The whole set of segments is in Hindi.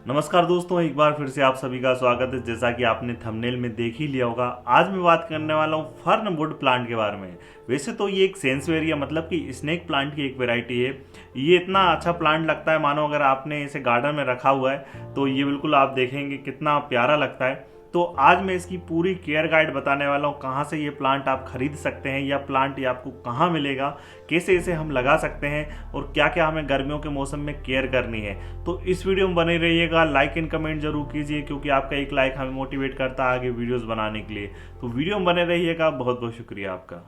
नमस्कार दोस्तों, एक बार फिर से आप सभी का स्वागत है। जैसा कि आपने थंबनेल में देख ही लिया होगा, आज मैं बात करने वाला हूँ फर्न वुड प्लांट के बारे में। वैसे तो ये एक सेंसवेरिया मतलब कि स्नेक प्लांट की एक वैरायटी है। ये इतना अच्छा प्लांट लगता है मानो अगर आपने इसे गार्डन में रखा हुआ है तो ये बिल्कुल आप देखेंगे कितना प्यारा लगता है। तो आज मैं इसकी पूरी केयर गाइड बताने वाला हूँ, कहाँ से ये प्लांट आप खरीद सकते हैं या प्लांट ये आपको कहाँ मिलेगा, कैसे इसे हम लगा सकते हैं और क्या क्या हमें गर्मियों के मौसम में केयर करनी है। तो इस वीडियो में बने रहिएगा, लाइक एंड कमेंट जरूर कीजिए क्योंकि आपका एक लाइक हमें मोटिवेट करता है आगे वीडियोस बनाने के लिए। तो वीडियो में बने रहिएगा, बहुत बहुत शुक्रिया आपका।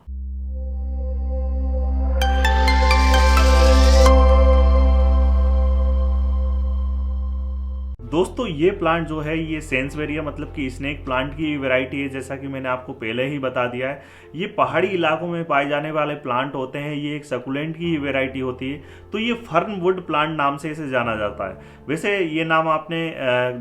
दोस्तों, ये प्लांट जो है ये सेंसवेरिया मतलब कि स्नेक प्लांट की वैरायटी है। जैसा कि मैंने आपको पहले ही बता दिया है, ये पहाड़ी इलाकों में पाए जाने वाले प्लांट होते हैं। ये एक सकुलेंट की वैरायटी होती है। तो ये फर्न वुड प्लांट नाम से इसे जाना जाता है। वैसे ये नाम आपने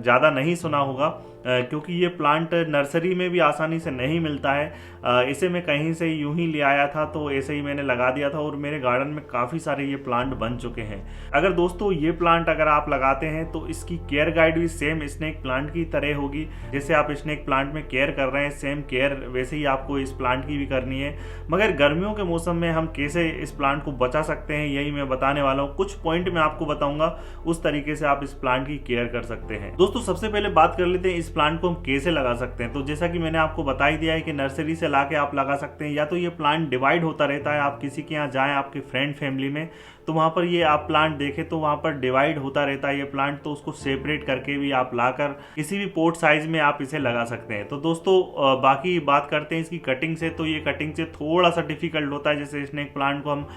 ज़्यादा नहीं सुना होगा क्योंकि ये प्लांट नर्सरी में भी आसानी से नहीं मिलता है। इसे मैं कहीं से यूं ही ले आया था तो ऐसे ही मैंने लगा दिया था और मेरे गार्डन में काफ़ी सारे ये प्लांट बन चुके हैं। अगर दोस्तों ये प्लांट अगर आप लगाते हैं तो इसकी केयर गाइड भी सेम स्नेक प्लांट की तरह होगी। जैसे आप स्नेक प्लांट में केयर कर रहे हैं, सेम केयर वैसे ही आपको इस प्लांट की भी करनी है। मगर गर्मियों के मौसम में हम कैसे इस प्लांट को बचा सकते हैं यही मैं बताने वाला हूँ। कुछ पॉइंट मैं आपको बताऊंगा, उस तरीके से आप इस प्लांट की केयर कर सकते हैं। दोस्तों, सबसे पहले बात कर लेते हैं इस प्लांट को हम कैसे लगा सकते हैं। तो जैसा कि मैंने आपको बता ही दिया है कि नर्सरी से लाके आप लगा सकते हैं, या तो ये प्लांट डिवाइड होता रहता है। आप किसी के यहाँ जाएं आपके फ्रेंड फैमिली में तो वहाँ पर ये आप प्लांट देखें तो वहाँ पर डिवाइड होता रहता है ये प्लांट, तो उसको सेपरेट करके भी आप लाकर किसी भी पोर्ट साइज में आप इसे लगा सकते हैं। तो दोस्तों बाकी बात करते हैं इसकी कटिंग से। तो ये कटिंग से थोड़ा सा डिफिकल्ट होता है। जैसे स्नेक प्लांट को हम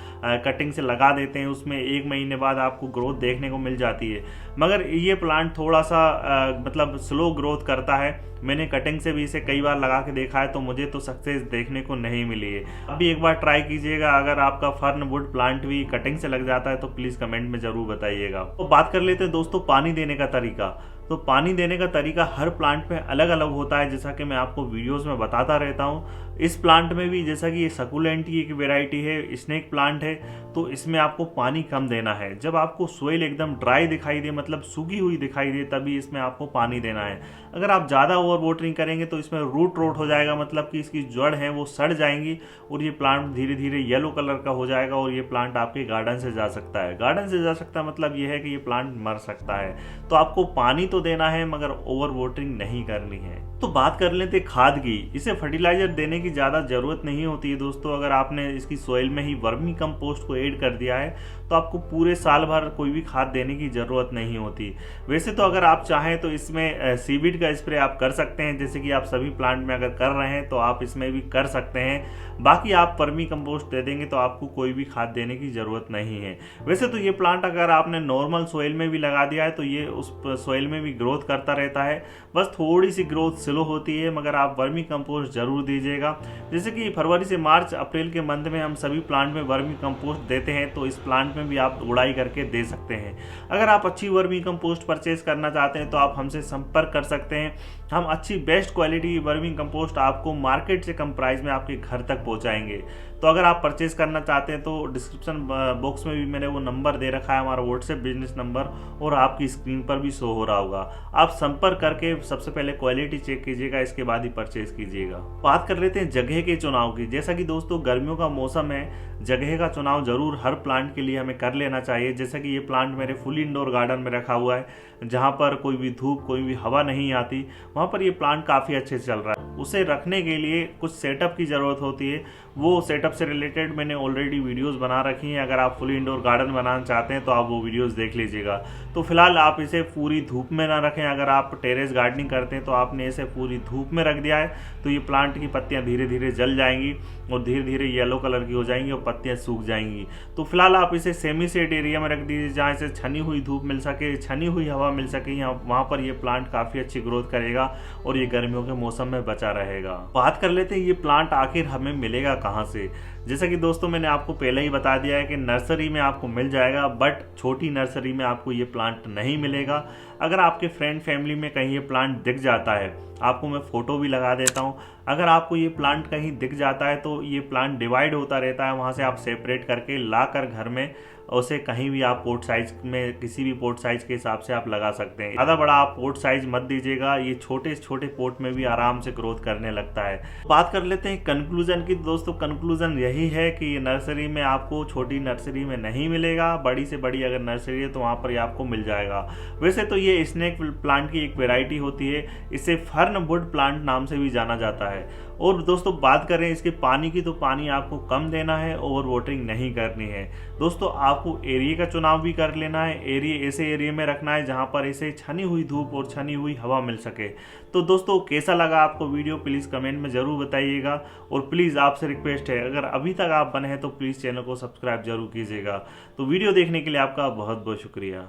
कटिंग से लगा देते हैं, उसमें 1 महीने बाद आपको ग्रोथ देखने को मिल जाती है। मगर ये प्लांट थोड़ा सा मतलब स्लो ग्रोथ करता है। मैंने कटिंग से भी इसे कई बार लगा के देखा है तो मुझे तो सक्सेस देखने को नहीं मिली है। अभी एक बार ट्राई कीजिएगा। अगर आपका फर्न वुड प्लांट भी कटिंग से लग जाता है तो प्लीज़ कमेंट में ज़रूर बताइएगा। तो बात कर लेते हैं दोस्तों पानी देने का तरीका। तो पानी देने का तरीका हर प्लांट में अलग अलग होता है, जैसा कि मैं आपको वीडियोस में बताता रहता हूँ। इस प्लांट में भी जैसा कि ये सकुलेंट की एक वैरायटी है, स्नेक प्लांट है, तो इसमें आपको पानी कम देना है। जब आपको सोइल एकदम ड्राई दिखाई दे मतलब सूखी हुई दिखाई दे तभी इसमें आपको पानी देना है। अगर आप ज़्यादा ओवर वाटरिंग करेंगे तो इसमें रूट रोट हो जाएगा, मतलब कि इसकी जड़ है वो सड़ जाएंगी और ये प्लांट धीरे धीरे येलो कलर का हो जाएगा और ये प्लांट आपके गार्डन से जा सकता है। गार्डन से जा सकता है मतलब ये है कि ये प्लांट मर सकता है। तो आपको पानी तो देना है मगर ओवर वाटरिंग नहीं करनी है। तो बात कर लेते खाद की। इसे फर्टिलाइजर देने की ज़्यादा ज़रूरत नहीं होती है दोस्तों। अगर आपने इसकी सॉइल में ही वर्मी कंपोस्ट को ऐड कर दिया है तो आपको पूरे साल भर कोई भी खाद देने की ज़रूरत नहीं होती। वैसे तो अगर आप चाहें तो इसमें सीवीड का स्प्रे आप कर सकते हैं, जैसे कि आप सभी प्लांट में अगर कर रहे हैं तो आप इसमें भी कर सकते हैं। बाकी आप वर्मी कंपोस्ट दे देंगे तो आपको कोई भी खाद देने की ज़रूरत नहीं है। वैसे तो ये प्लांट अगर आपने नॉर्मल सॉइल में भी लगा दिया है तो ये उस सॉइल में भी ग्रोथ करता रहता है, बस थोड़ी सी ग्रोथ स्लो होती है। मगर आप वर्मी कंपोस्ट जरूर दीजिएगा। जैसे कि फरवरी से मार्च अप्रैल के मंथ में हम सभी प्लांट में वर्मी कंपोस्ट देते हैं, तो इस प्लांट में भी आप उड़ाई करके दे सकते हैं। अगर आप अच्छी वर्मी कंपोस्ट परचेज करना चाहते हैं तो आप हमसे संपर्क कर सकते हैं। हम अच्छी बेस्ट क्वालिटी वर्मी कंपोस्ट आपको मार्केट से कम प्राइस में आपके घर तक पहुंचाएंगे। तो अगर आप परचेज करना चाहते हैं तो डिस्क्रिप्शन बॉक्स में भी मैंने वो नंबर दे रखा है, हमारा व्हाट्सएप बिजनेस नंबर, और आपकी स्क्रीन पर भी शो हो रहा होगा। आप संपर्क करके सबसे पहले क्वालिटी चेक कीजिएगा, इसके बाद ही परचेज कीजिएगा। बात कर लेते हैं जगह के चुनाव की। जैसा कि दोस्तों गर्मियों का मौसम है, जगह का चुनाव जरूर हर प्लांट के लिए हमें कर लेना चाहिए। जैसा कि ये प्लांट मेरे फुल इंडोर गार्डन में रखा हुआ है, जहाँ पर कोई भी धूप कोई भी हवा नहीं आती, वहाँ पर ये प्लांट काफ़ी अच्छे से चल रहा है। उसे रखने के लिए कुछ सेटअप की ज़रूरत होती है। वो सेटअप से रिलेटेड मैंने ऑलरेडी वीडियोस बना रखी हैं। अगर आप फुल इंडोर गार्डन बनाना चाहते हैं तो आप वो वीडियोस देख लीजिएगा। तो फिलहाल आप इसे पूरी धूप में ना रखें। अगर आप टेरेस गार्डनिंग करते हैं तो आपने इसे पूरी धूप में रख दिया है तो ये प्लांट की पत्तियां धीरे धीरे जल जाएंगी और धीरे धीरे येलो कलर की हो जाएंगी और पत्तियां सूख जाएंगी। तो फिलहाल आप इसे सेमी सेड एरिया में रख दीजिए जहाँ इसे छनी हुई धूप मिल सके, छनी हुई हवा मिल सके। वहाँ पर ये प्लांट काफ़ी अच्छी ग्रोथ करेगा और ये गर्मियों के मौसम में बचा रहेगा। बात कर लेते हैं ये प्लांट आखिर हमें मिलेगा कहाँ से। जैसा कि दोस्तों मैंने आपको पहले ही बता दिया है कि नर्सरी में आपको मिल जाएगा, बट छोटी नर्सरी में आपको ये प्लांट नहीं मिलेगा। अगर आपके फ्रेंड फैमिली में कहीं ये प्लांट दिख जाता है, आपको मैं फ़ोटो भी लगा देता हूँ। अगर आपको ये प्लांट कहीं दिख जाता है तो ये प्लांट डिवाइड होता रहता है, वहाँ से आप सेपरेट करके ला कर घर में और उसे कहीं भी आप पोर्ट साइज में किसी भी पोर्ट साइज के हिसाब से आप लगा सकते हैं। ज़्यादा बड़ा आप पोर्ट साइज मत दीजिएगा, ये छोटे छोटे पोर्ट में भी आराम से ग्रोथ करने लगता है। बात कर लेते हैं कंक्लूजन की। दोस्तों कंक्लूजन यही है कि ये नर्सरी में आपको छोटी नर्सरी में नहीं मिलेगा, बड़ी से बड़ी अगर नर्सरी है तो वहाँ पर ये आपको मिल जाएगा। वैसे तो ये स्नेक प्लांट की एक वेराइटी होती है, इसे फर्नवुड प्लांट नाम से भी जाना जाता है। और दोस्तों बात करें इसके पानी की, तो पानी आपको कम देना है, ओवर वाटरिंग नहीं करनी है। दोस्तों आपको एरिया का चुनाव भी कर लेना है, एरिया ऐसे एरिया में रखना है जहाँ पर इसे छनी हुई धूप और छनी हुई हवा मिल सके। तो दोस्तों कैसा लगा आपको वीडियो प्लीज़ कमेंट में ज़रूर बताइएगा, और प्लीज़ आपसे रिक्वेस्ट है अगर अभी तक आप बने हैं तो प्लीज़ चैनल को सब्सक्राइब जरूर कीजिएगा। तो वीडियो देखने के लिए आपका बहुत बहुत शुक्रिया।